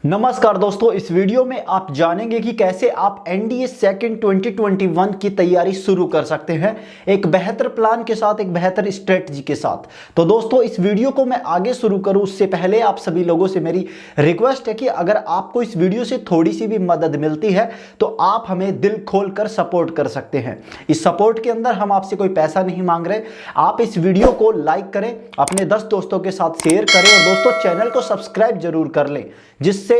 नमस्कार दोस्तों, इस वीडियो में आप जानेंगे कि कैसे आप एनडीए सेकंड 2021 की तैयारी शुरू कर सकते हैं एक बेहतर प्लान के साथ, एक बेहतर स्ट्रेटजी के साथ। तो दोस्तों, इस वीडियो को मैं आगे शुरू करूं उससे पहले आप सभी लोगों से मेरी रिक्वेस्ट है कि अगर आपको इस वीडियो से थोड़ी सी भी मदद मिलती है तो आप हमें दिल खोल कर सपोर्ट कर सकते हैं। इस सपोर्ट के अंदर हम आपसे कोई पैसा नहीं मांग रहे। आप इस वीडियो को लाइक करें, अपने 10 दोस्तों के साथ शेयर करें और दोस्तों चैनल को सब्सक्राइब जरूर कर लें, जिससे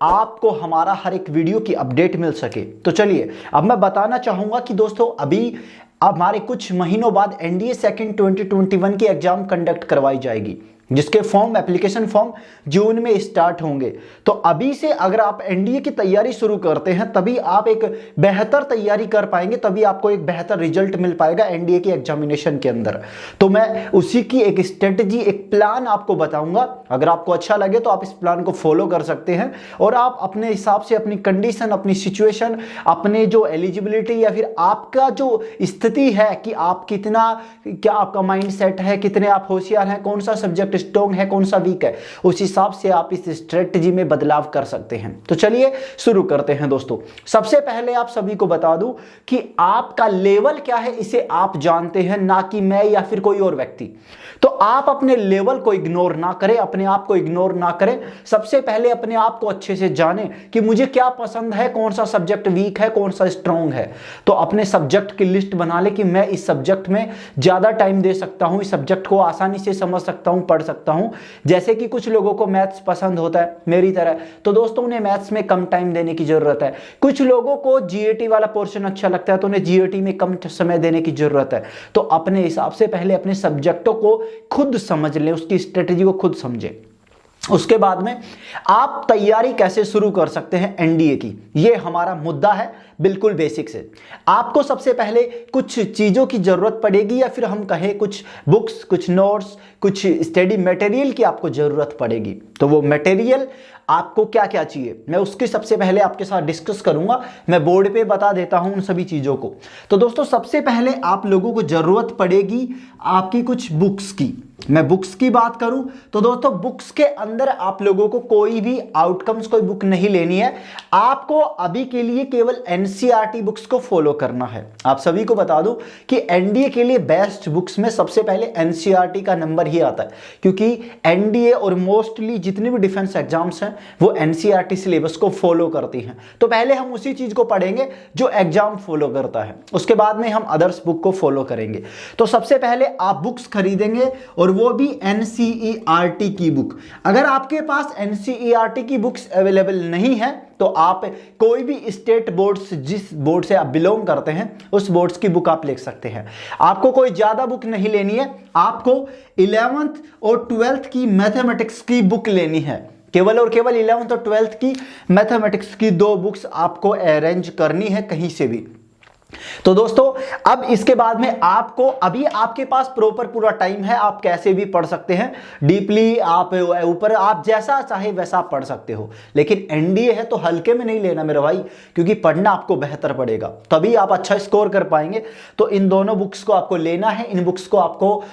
आपको हमारा हर एक वीडियो की अपडेट मिल सके। तो चलिए, अब मैं बताना चाहूंगा कि दोस्तों अभी हमारे कुछ महीनों बाद एनडीए सेकंड 2021 की एग्जाम कंडक्ट करवाई जाएगी, जिसके फॉर्म, एप्लीकेशन फॉर्म जून में स्टार्ट होंगे। तो अभी से अगर आप एनडीए की तैयारी शुरू करते हैं तभी आप एक बेहतर तैयारी कर पाएंगे, तभी आपको एक बेहतर रिजल्ट मिल पाएगा एनडीए की एग्जामिनेशन के अंदर। तो मैं उसी की एक स्ट्रेटजी, एक प्लान आपको बताऊंगा। अगर आपको अच्छा लगे तो आप इस प्लान को फॉलो कर सकते हैं और आप अपने हिसाब से अपनी कंडीशन, अपनी सिचुएशन, अपने जो एलिजिबिलिटी या फिर आपका जो स्थिति है कि आप कितना, क्या आपका माइंड सेट है, कितने आप होशियार हैं, कौन सा सब्जेक्ट स्ट्रॉन्ग है, कौन सा वीक है, उस हिसाब से आप इस स्ट्रेटजी में बदलाव कर सकते हैं। तो चलिए शुरू करते हैं दोस्तों। सबसे पहले आप सभी को बता दूं कि आपका लेवल क्या है, इसे आप जानते हैं, ना कि मैं या फिर कोई और व्यक्ति। तो आप अपने लेवल को इग्नोर ना करें, अपने आप को इग्नोर ना करें। सबसे पहले अपने आप को अच्छे से जानें कि मुझे क्या पसंद है, कौन सा सब्जेक्ट वीक है, कौन सा स्ट्रॉन्ग है। तो अपने सब्जेक्ट की लिस्ट बना ले कि मैं इस सब्जेक्ट में ज्यादा टाइम दे सकता हूं, इस सब्जेक्ट को आसानी से समझ सकता हूं, पढ़ सकता हूं। जैसे कि कुछ लोगों को मैथ्स पसंद होता है मेरी तरह, तो दोस्तों उन्हें मैथ्स में कम टाइम देने की जरूरत है। कुछ लोगों को जीएटी वाला पोर्शन अच्छा लगता है तो उन्हें जीएटी में कम समय देने की जरूरत है। तो अपने हिसाब से पहले अपने सब्जेक्टों को खुद समझ लें, उसकी स्ट्रेटजी को खुद समझें। उसके बाद में आप तैयारी कैसे शुरू कर सकते हैं एनडीए की, ये हमारा मुद्दा है। बिल्कुल बेसिक से आपको सबसे पहले कुछ चीजों की जरूरत पड़ेगी, या फिर हम कहें कुछ बुक्स, कुछ नोट्स, कुछ स्टडी मटेरियल की आपको जरूरत पड़ेगी। तो वो मटेरियल आपको क्या क्या चाहिए, मैं उसके सबसे पहले आपके साथ डिस्कस करूंगा। मैं बोर्ड पे बता देता हूं उन सभी चीजों को। तो दोस्तों सबसे पहले आप लोगों को जरूरत पड़ेगी आपकी कुछ बुक्स की। मैं बुक्स की बात करूं तो दोस्तों बुक्स के अंदर आप लोगों को कोई भी आउटकम्स कोई बुक नहीं लेनी है। आपको अभी के लिए केवल एनसीईआरटी बुक्स को फॉलो करना है। आप सभी को बता दूं कि एनडीए के लिए बेस्ट बुक्स में सबसे पहले एनसीईआरटी का नंबर ही आता है, क्योंकि एनडीए और मोस्टली जितने भी डिफेंस एग्जाम्स हैं वो एनसीईआरटी सिलेबस को फॉलो करती हैं। तो पहले हम उसी चीज को पढ़ेंगे जो एग्जाम फॉलो करता है, उसके बाद में हम अदर्स बुक को फॉलो करेंगे। तो सबसे पहले आप बुक्स खरीदेंगे और वो भी एनसीईआरटी की बुक। अगर आपके पास एनसीईआरटी की बुक्स अवेलेबल नहीं है तो आप कोई भी स्टेट बोर्ड्स, जिस बोर्ड से आप बिलोंग करते हैं उस बोर्ड्स की बुक आप ले सकते हैं। आपको कोई ज्यादा बुक नहीं लेनी है, आपको 11th और 12th की मैथमेटिक्स की बुक लेनी है। केवल और केवल 11th और 12th की मैथमेटिक्स की 2 बुक्स आपको अरेंज करनी है कहीं से भी। तो दोस्तों अब इसके बाद में आपको, अभी आपके पास प्रॉपर पूरा टाइम है, आप कैसे भी पढ़ सकते हैं डीपली, आप ऊपर, आप जैसा चाहे वैसा पढ़ सकते हो। लेकिन एनडीए है तो हल्के में नहीं लेना मेरे भाई, क्योंकि पढ़ना आपको बेहतर पड़ेगा, तभी आप अच्छा स्कोर कर पाएंगे। तो इन दोनों बुक्स को आपको लेना है, इन बुक्स को आपको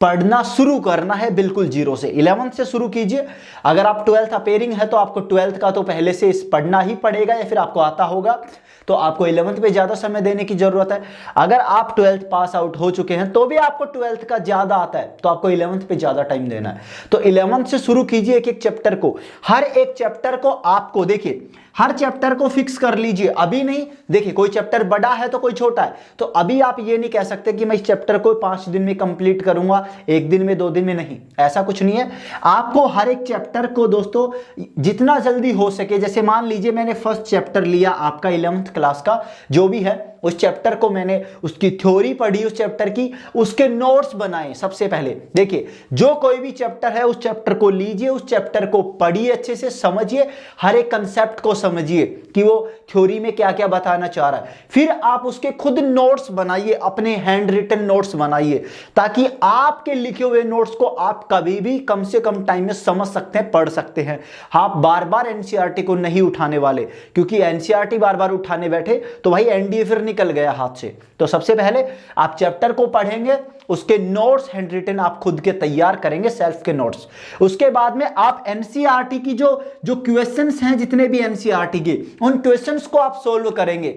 पढ़ना शुरू करना है बिल्कुल जीरो से। 11th से शुरू कीजिए। अगर आप 12th अपेयरिंग है तो आपको 12th का तो पहले से पढ़ना ही पड़ेगा, या फिर आपको आता होगा तो आपको 11th पे ज्यादा समय देने की जरूरत है। अगर आप 12th पास आउट हो चुके हैं तो भी आपको 12th का ज्यादा आता है तो आपको 11th पे ज्यादा टाइम देना है। तो 11th से शुरू कीजिए एक एक चैप्टर को। हर एक चैप्टर को आपको, देखिए हर चैप्टर को फिक्स कर लीजिए। अभी नहीं, देखिए कोई चैप्टर बड़ा है तो कोई छोटा है, तो अभी आप ये नहीं कह सकते कि मैं इस चैप्टर को 5 दिन में कंप्लीट करूंगा, 1 दिन में, 2 दिन में, नहीं, ऐसा कुछ नहीं है। आपको हर एक चैप्टर को दोस्तों जितना जल्दी हो सके, जैसे मान लीजिए मैंने फर्स्ट चैप्टर लिया आपका 11th क्लास का जो भी है, उस चैप्टर को मैंने उसकी थ्योरी पढ़ी, उस चैप्टर की, उसके नोट्स बनाए। सबसे पहले देखिए जो कोई भी चैप्टर है उस चैप्टर को लीजिए, उस चैप्टर को पढ़िए, अच्छे से समझिए, हर एक कंसेप्ट को समझिए कि वो थ्योरी में क्या क्या बताना चाह रहा है। फिर आप उसके खुद नोट्स बनाइए, अपने हैंड रिटन नोट्स बनाइए, ताकि आपके लिखे हुए नोट्स को आप कभी भी कम से कम टाइम में समझ सकते हैं, पढ़ सकते हैं। आप बार बार एनसीईआरटी को नहीं उठाने वाले, क्योंकि एनसीईआरटी बार बार उठाने बैठे तो भाई एनडीए फिर निकल गया हाथ से। तो सबसे पहले आप चैप्टर को पढ़ेंगे, उसके नोट्स हैंड रिटन आप खुद के तैयार करेंगे, सेल्फ के नोट्स। उसके बाद में आप एनसीईआरटी की जो क्वेश्चंस हैं, जितने भी एनसीईआरटी के, उन क्वेश्चंस को आप सोल्व करेंगे।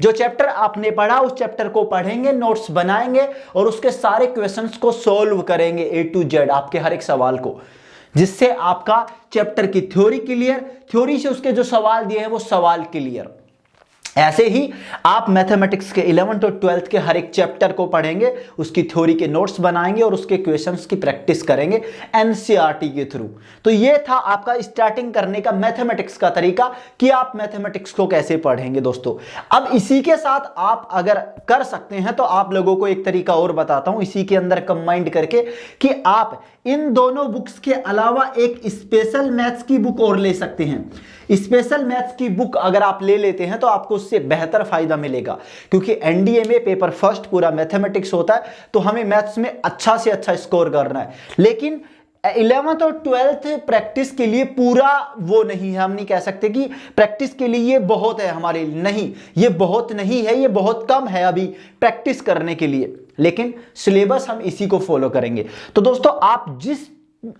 जो चैप्टर आपने पढ़ा उस चैप्टर को पढ़ेंगे, नोट्स बनाएंगे और उसके सारे क्वेश्चंस को सोल्व करेंगे A to Z, आपके हर एक सवाल को, जिससे आपका चैप्टर की थ्योरी क्लियर, थ्योरी से उसके जो सवाल दिए हैं वो सवाल क्लियर। ऐसे ही आप मैथमेटिक्स के 11th और 12th के हर एक चैप्टर को पढ़ेंगे, उसकी थ्योरी के नोट्स बनाएंगे और उसके क्वेश्चंस की प्रैक्टिस करेंगे एनसीईआरटी के थ्रू। तो ये था आपका स्टार्टिंग करने का मैथमेटिक्स का तरीका कि आप मैथमेटिक्स को कैसे पढ़ेंगे दोस्तों। अब इसी के साथ आप अगर कर सकते हैं तो आप लोगों को एक तरीका और बताता हूं इसी के अंदर कंबाइंड करके, कि आप इन दोनों बुक्स के अलावा एक स्पेशल मैथ्स की बुक और ले सकते हैं। स्पेशल मैथ्स की बुक अगर आप ले लेते हैं तो आपको उससे बेहतर फायदा मिलेगा, क्योंकि एनडीए में पेपर फर्स्ट पूरा मैथमेटिक्स होता है, तो हमें मैथ्स में अच्छा से अच्छा स्कोर करना है। लेकिन 11th और 12th प्रैक्टिस के लिए पूरा वो नहीं है, हम नहीं कह सकते कि प्रैक्टिस के लिए ये बहुत है हमारे लिए, नहीं, ये बहुत नहीं है, ये बहुत कम है अभी प्रैक्टिस करने के लिए, लेकिन सिलेबस हम इसी को फॉलो करेंगे। तो दोस्तों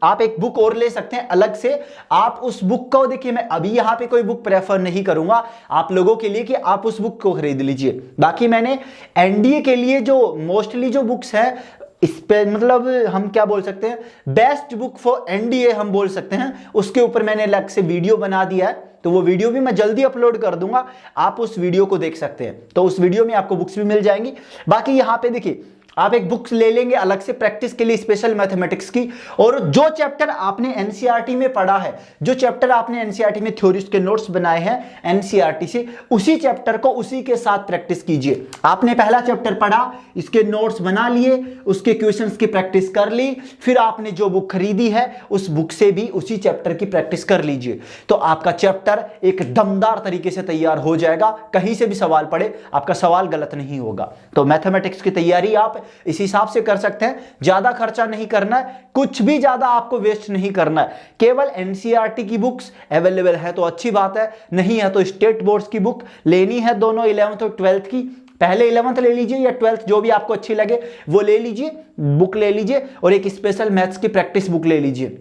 आप एक बुक और ले सकते हैं अलग से। आप उस बुक को देखिए, मैं अभी यहां पे कोई बुक प्रेफर नहीं करूंगा आप लोगों के लिए कि आप उस बुक को खरीद लीजिए। बाकी मैंने एनडीए के लिए जो मोस्टली जो बुक्स हैं, इस पे मतलब हम क्या बोल सकते हैं, बेस्ट बुक फॉर एनडीए हम बोल सकते हैं, उसके ऊपर मैंने अलग से वीडियो बना दिया है, तो वो वीडियो भी मैं जल्दी अपलोड कर दूंगा, आप उस वीडियो को देख सकते हैं। तो उस वीडियो में आपको बुक्स भी मिल जाएंगी। बाकी यहां पे देखिए, आप एक बुक्स ले लेंगे अलग से प्रैक्टिस के लिए स्पेशल मैथमेटिक्स की, और जो चैप्टर आपने एनसीईआरटी में पढ़ा है, जो चैप्टर आपने एनसीईआरटी में थ्योरीज के नोट्स बनाए हैं एनसीईआरटी से, उसी चैप्टर को उसी के साथ प्रैक्टिस कीजिए। आपने पहला चैप्टर पढ़ा, इसके नोट्स बना लिए, उसके क्वेश्चंस की प्रैक्टिस कर ली, फिर आपने जो बुक खरीदी है उस बुक से भी उसी चैप्टर की प्रैक्टिस कर लीजिए, तो आपका चैप्टर एक दमदार तरीके से तैयार हो जाएगा। कहीं से भी सवाल पड़े, आपका सवाल गलत नहीं होगा। तो मैथमेटिक्स की तैयारी आप इस हिसाब से कर सकते हैं। ज्यादा खर्चा नहीं करना है, कुछ भी ज्यादा आपको वेस्ट नहीं करना है। केवल एनसीईआरटी की बुक्स अवेलेबल है तो अच्छी बात है, नहीं है तो स्टेट बोर्ड्स की बुक लेनी है, दोनों 11th और 12th की। पहले 11th ले लीजिए या 12th, जो भी आपको अच्छी लगे वो ले लीजिए, बुक ले लीजिए, और एक स्पेशल मैथ्स की प्रैक्टिस बुक ले लीजिए।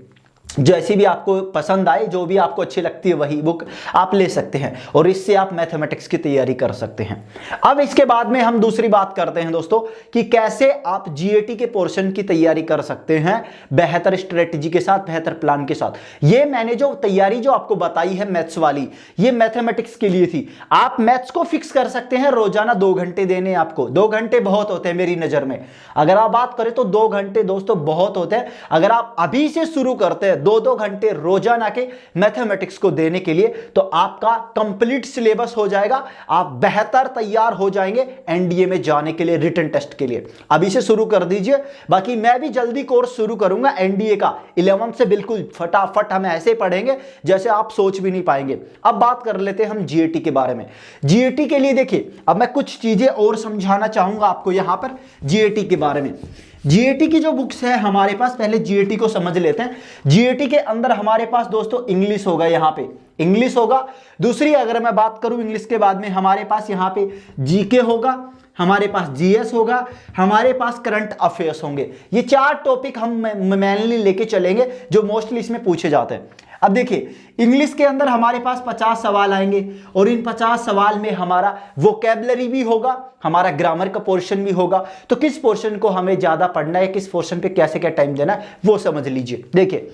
जैसी भी आपको पसंद आए, जो भी आपको अच्छी लगती है वही बुक आप ले सकते हैं, और इससे आप मैथमेटिक्स की तैयारी कर सकते हैं। अब इसके बाद में हम दूसरी बात करते हैं दोस्तों, कि कैसे आप जीएटी के पोर्शन की तैयारी कर सकते हैं बेहतर स्ट्रेटजी के साथ, बेहतर प्लान के साथ। ये मैंने जो तैयारी जो आपको बताई है मैथ्स वाली, ये मैथमेटिक्स के लिए थी। आप मैथ्स को फिक्स कर सकते हैं रोजाना 2 घंटे देने, आपको 2 घंटे बहुत होते हैं मेरी नजर में। अगर आप बात करें तो 2 घंटे दोस्तों बहुत होते हैं। अगर आप अभी से शुरू करते हैं 2-2 घंटे रोजाना के मैथमेटिक्स को देने के लिए, तो आपका कंप्लीट सिलेबस हो जाएगा, आप बेहतर तैयार हो जाएंगे एनडीए में जाने के लिए, रिटन टेस्ट के लिए। अभी से शुरू कर दीजिए। बाकी मैं भी जल्दी कोर्स शुरू करूंगा एनडीए का 11th से, बिल्कुल फटाफट हम ऐसे पढ़ेंगे जैसे आप सोच भी नहीं पाएंगे। अब बात कर लेते हैं हम जीएटी के बारे में। जीएटी के लिए देखिए, अब मैं कुछ चीजें और समझाना चाहूंगा आपको यहां पर जीएटी के बारे में। जीएटी की जो बुक्स है हमारे पास, पहले जीएटी को समझ लेते हैं। जीएटी के अंदर हमारे पास दोस्तों इंग्लिश होगा, यहां पे इंग्लिश होगा। दूसरी अगर मैं बात करूं इंग्लिश के बाद में, हमारे पास यहां पे जीके होगा, हमारे पास जीएस होगा, हमारे पास करंट अफेयर्स होंगे। ये 4 टॉपिक हम मेनली लेके चलेंगे जो मोस्टली इसमें पूछे जाते हैं। अब देखिए, इंग्लिश के अंदर हमारे पास 50 सवाल आएंगे, और इन 50 सवाल में हमारा वोकैबुलरी भी होगा, हमारा ग्रामर का पोर्शन भी होगा। तो किस पोर्शन को हमें ज्यादा पढ़ना है, किस पोर्शन पे कैसे क्या टाइम देना है, वो समझ लीजिए। देखिए,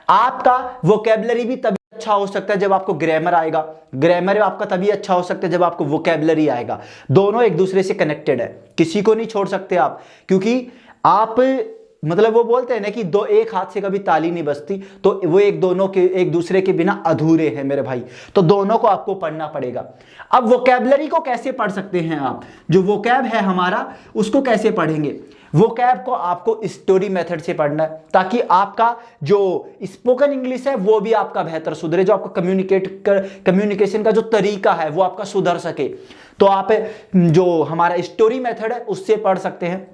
आपका वोकैबुलरी भी तभी अच्छा हो सकता है जब आपको ग्रामर आएगा, ग्रामर आपका तभी अच्छा हो सकता है जब आपको वोकैबुलरी आएगा। दोनों एक दूसरे से कनेक्टेड है, किसी को नहीं छोड़ सकते आप, क्योंकि आप मतलब वो बोलते हैं ना कि एक हाथ से कभी ताली नहीं बजती, तो वो एक दूसरे के बिना अधूरे हैं मेरे भाई। तो दोनों को आपको पढ़ना पड़ेगा। अब वोकैबुलरी को कैसे पढ़ सकते हैं आप, जो वोकैब है हमारा उसको कैसे पढ़ेंगे? वोकैब को आपको स्टोरी मेथड से पढ़ना है, ताकि आपका जो स्पोकन इंग्लिश है वो भी आपका बेहतर सुधरे, जो आपका कम्युनिकेशन का जो तरीका है वो आपका सुधर सके। तो आप जो हमारा स्टोरी मेथड है उससे पढ़ सकते हैं।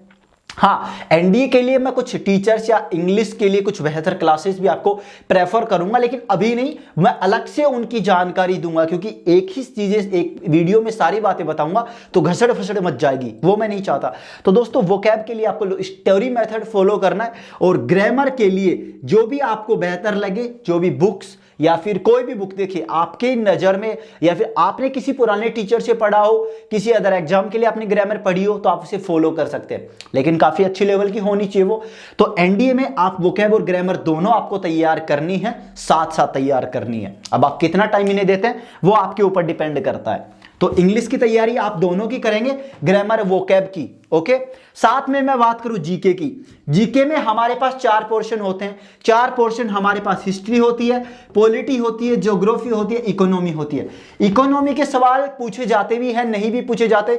हाँ, एनडीए के लिए मैं कुछ टीचर्स या इंग्लिश के लिए कुछ बेहतर क्लासेस भी आपको प्रेफर करूंगा, लेकिन अभी नहीं, मैं अलग से उनकी जानकारी दूंगा, क्योंकि एक ही चीजें एक वीडियो में सारी बातें बताऊंगा तो घसड़ फसड़ मच जाएगी, वो मैं नहीं चाहता। तो दोस्तों वोकैब के लिए आपको स्टोरी मेथड फॉलो करना है, और ग्रामर के लिए जो भी आपको बेहतर लगे, जो भी बुक्स या फिर कोई भी बुक देखिए आपके नजर में, या फिर आपने किसी पुराने टीचर से पढ़ा हो, किसी अदर एग्जाम के लिए आपने ग्रामर पढ़ी हो, तो आप उसे फॉलो कर सकते हैं, लेकिन काफी अच्छी लेवल की होनी चाहिए वो। तो एनडीए में आप वोकैब और ग्रामर दोनों आपको तैयार करनी है, साथ साथ तैयार करनी है। अब आप कितना टाइम इन्हें देते हैं वो आपके ऊपर डिपेंड करता है। तो इंग्लिश की तैयारी आप दोनों की करेंगे, ग्रामर वोकैब की, ओके। साथ में मैं बात करूं जीके की, जीके में हमारे पास 4 पोर्शन होते हैं। 4 पोर्शन हमारे पास हिस्ट्री होती है, पॉलिटी होती है, ज्योग्राफी होती है, इकोनॉमी होती है। इकोनॉमी के सवाल पूछे जाते भी हैं, नहीं भी पूछे जाते,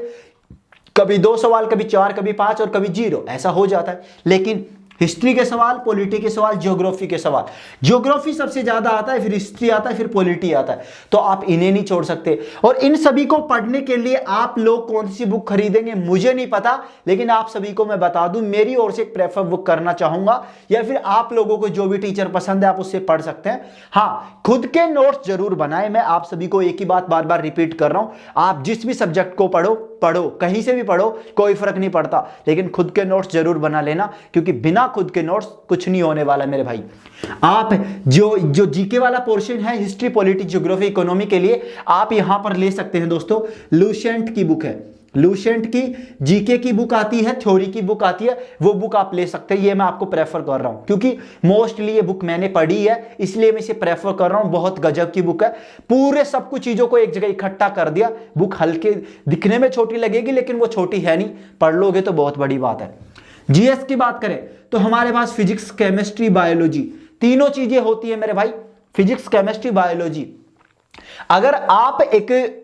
कभी 2 सवाल, कभी 4, कभी 5 और कभी 0, ऐसा हो जाता है। लेकिन हिस्ट्री के सवाल, पॉलिटी के सवाल, ज्योग्राफी के सवाल, ज्योग्राफी सबसे ज्यादा आता है, फिर हिस्ट्री आता है, फिर पॉलिटी आता है, तो आप इन्हें नहीं छोड़ सकते। और इन सभी को पढ़ने के लिए आप लोग कौन सी बुक खरीदेंगे मुझे नहीं पता, लेकिन आप सभी को मैं बता दूं, मेरी ओर से एक प्रेफर बुक करना चाहूंगा, या फिर आप लोगों को जो भी टीचर पसंद है आप उससे पढ़ सकते हैं। हाँ, खुद के नोट्स जरूर बनाएं। मैं आप सभी को एक ही बात बार बार रिपीट कर रहा हूं, आप जिस भी सब्जेक्ट को पढ़ो, कहीं से भी पढ़ो, कोई फर्क नहीं पड़ता, लेकिन खुद के नोट्स जरूर बना लेना, क्योंकि बिना खुद के नोट्स कुछ नहीं होने वाला मेरे भाई। आप जो जीके वाला पोर्शन है, हिस्ट्री, पॉलिटी, ज्योग्राफी, इकोनॉमी के लिए आप यहां पर ले सकते हैं दोस्तों, लुसेंट की बुक है, लुसेंट की जीके की बुक आती है, थ्योरी की बुक आती है, वो बुक आप ले सकते हैं। ये मैं आपको प्रेफर कर रहा हूं, क्योंकि मोस्टली ये बुक मैंने पढ़ी है, इसलिए मैं इसे प्रेफर कर रहा हूं। बहुत गजब की बुक है, पूरे सब कुछ चीजों को एक जगह इकट्ठा कर दिया। बुक हल्के दिखने में छोटी लगेगी, लेकिन वो छोटी है नहीं, पढ़ लोगे तो बहुत बड़ी बात है। जीएस की बात करें तो हमारे पास फिजिक्स, केमिस्ट्री, बायोलॉजी, तीनों चीजें होती है मेरे भाई, फिजिक्स, केमिस्ट्री, बायोलॉजी। अगर आप एक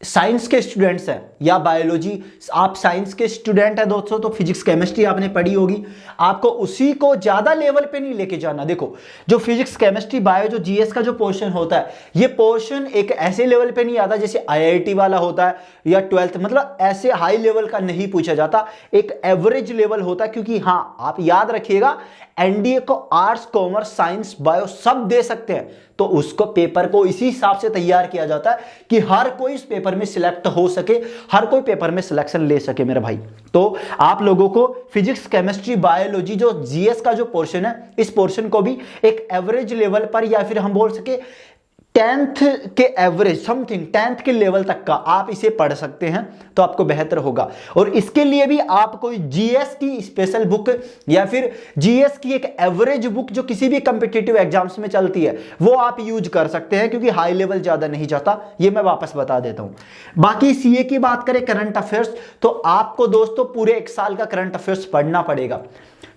साइंस के स्टूडेंट्स हैं या बायोलॉजी, आप साइंस के स्टूडेंट हैं दोस्तों, तो फिजिक्स, केमिस्ट्री आपने पढ़ी होगी, आपको उसी को ज्यादा लेवल पे नहीं लेके जाना। देखो, जो फिजिक्स, केमिस्ट्री, बायो, जो जीएस का जो पोर्शन होता है, ये पोर्शन एक ऐसे लेवल पे नहीं आता जैसे आईआईटी वाला होता है या 12th, मतलब ऐसे हाई लेवल का नहीं पूछा जाता, एक एवरेज लेवल होता है। क्योंकि हाँ, आप याद रखिएगा, एनडीए को आर्ट्स, कॉमर्स, साइंस, बायो सब दे सकते हैं, तो उसको पेपर को इसी हिसाब से तैयार किया जाता है कि हर कोई इस पेपर में सिलेक्ट हो सके, हर कोई पेपर में सिलेक्शन ले सके मेरे भाई। तो आप लोगों को फिजिक्स, केमिस्ट्री, बायोलॉजी, जो जीएस का जो पोर्शन है, इस पोर्शन को भी एक एवरेज लेवल पर, या फिर हम बोल सके 10th के एवरेज, समथिंग 10th के लेवल तक का आप इसे पढ़ सकते हैं, तो आपको बेहतर होगा। और इसके लिए भी आप कोई जीएस की स्पेशल बुक या फिर जीएस की एक एवरेज बुक जो किसी भी कॉम्पिटिटिव एग्जाम्स में चलती है, वो आप यूज कर सकते हैं, क्योंकि हाई लेवल ज्यादा नहीं जाता, ये मैं वापस बता देता हूं। बाकी सीए की बात करें, करंट अफेयर्स, तो आपको दोस्तों पूरे 1 साल का करंट अफेयर्स पढ़ना पड़ेगा।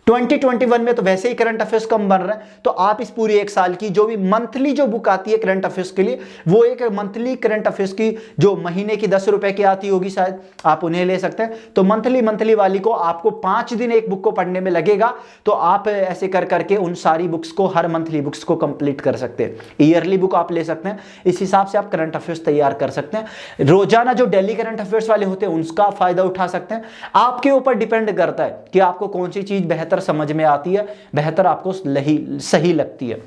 2021 में तो वैसे ही करंट अफेयर्स कम बन रहे हैं, तो आप इस पूरी 1 साल की जो भी मंथली जो बुक आती है करंट अफेयर्स के लिए, वो एक मंथली करंट अफेयर्स की जो महीने की 10 रुपए की आती होगी शायद, आप उन्हें ले सकते हैं। तो मंथली वाली को आपको 5 दिन एक बुक को पढ़ने में लगेगा, तो आप ऐसे कर करके उन सारी बुक्स को, हर मंथली बुक्स को कंप्लीट कर सकते हैं। ईयरली बुक आप ले सकते हैं, इस हिसाब से आप करंट अफेयर्स तैयार कर सकते हैं। रोजाना जो डेली करंट अफेयर्स वाले होते हैं उसका फायदा उठा सकते हैं। आपके ऊपर डिपेंड करता है कि आपको कौन सी चीज बेहतर समझ में आती है, बेहतर आपको सही लगती है।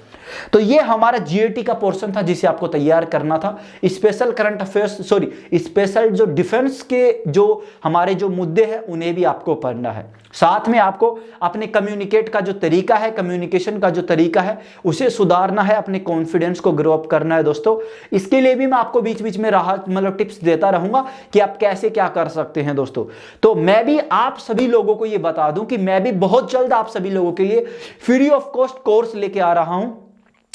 तो ये हमारा जीएटी का पोर्शन था जिसे आपको तैयार करना था। स्पेशल करंट अफेयर्स, स्पेशल जो डिफेंस के जो हमारे जो मुद्दे हैं उन्हें भी आपको पढ़ना है। साथ में आपको अपने कम्युनिकेट का जो तरीका है, कम्युनिकेशन का जो तरीका है, उसे सुधारना है, अपने कॉन्फिडेंस को ग्रो अप करना है दोस्तों। इसके लिए भी मैं आपको बीच बीच में टिप्स देता रहूंगा कि आप कैसे क्या कर सकते हैं दोस्तों। तो मैं भी आप सभी लोगों को ये बता दूं कि मैं भी बहुत जल्द आप सभी लोगों के लिए फ्री ऑफ कॉस्ट कोर्स लेके आ रहा हूं,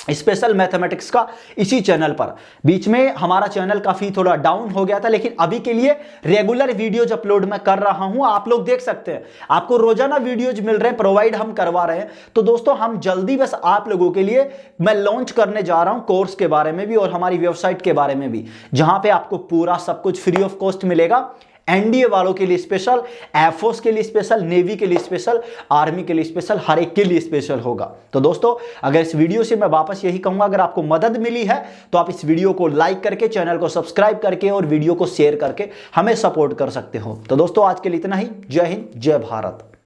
स्पेशल मैथमेटिक्स का, इसी चैनल पर। बीच में हमारा चैनल काफी थोड़ा डाउन हो गया था, लेकिन अभी के लिए रेगुलर वीडियोज अपलोड मैं कर रहा हूं, आप लोग देख सकते हैं, आपको रोजाना वीडियोज मिल रहे हैं, प्रोवाइड हम करवा रहे हैं। तो दोस्तों हम जल्दी बस आप लोगों के लिए मैं लॉन्च करने जा रहा हूं कोर्स के बारे में भी और हमारी वेबसाइट के बारे में भी, जहां पे आपको पूरा सब कुछ फ्री ऑफ कॉस्ट मिलेगा। एनडीए वालों के लिए स्पेशल, एयरफोर्स के लिए स्पेशल, नेवी के लिए स्पेशल, आर्मी के लिए स्पेशल, हर एक के लिए स्पेशल होगा। तो दोस्तों अगर इस वीडियो से मैं वापस यही कहूंगा, अगर आपको मदद मिली है तो आप इस वीडियो को लाइक करके, चैनल को सब्सक्राइब करके और वीडियो को शेयर करके हमें सपोर्ट कर सकते हो। तो दोस्तों आज के लिए इतना ही। जय हिंद, जय भारत।